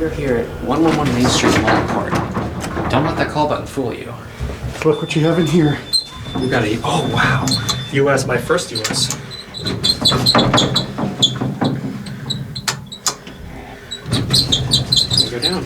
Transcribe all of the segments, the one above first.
We're here at 111 Main Street, Lockport. Don't let that call button fool you. Look what you have in here. We got a, oh wow. US, my first US. Go down.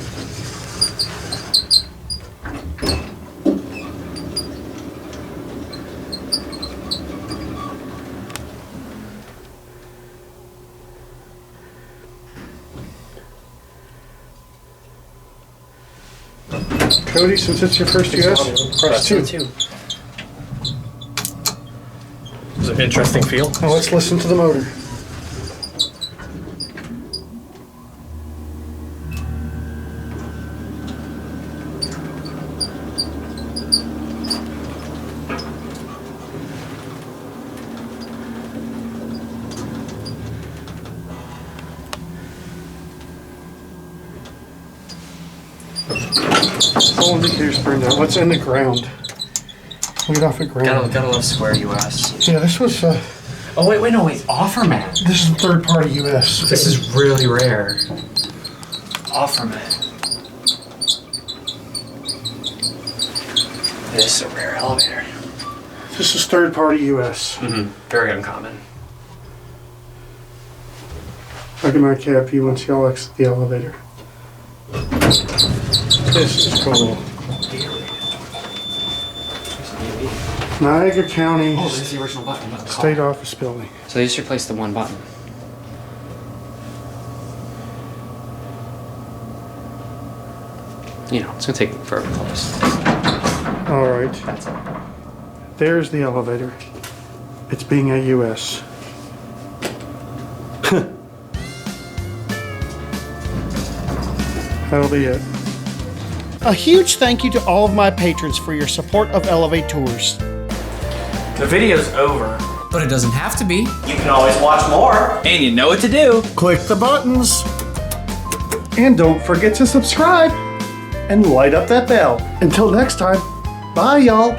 Cody, since it's your first US, press 2. It's an interesting feel. Now let's listen to the motor. All indicators burned out. What's in the ground? Lead off at ground. Gotta love Square US. Yeah, this was. Oh wait, Offermann. This is third-party US. This is really rare. Offermann. This is a rare elevator. This is third-party US. Mm-hmm. Very uncommon. Look at my KIP once y'all exit the elevator. This is cool. Niagara County Oh, this is the original button. Look, State Office Building. So they just replaced the one button. You know, it's gonna take forever to close. All right. That's it. There's the elevator. It's being a US. That'll be it. A huge thank you to all of my patrons for your support of elevaTOURS. The video's over. But it doesn't have to be. You can always watch more. And you know what to do. Click the buttons. And don't forget to subscribe. And light up that bell. Until next time, bye y'all.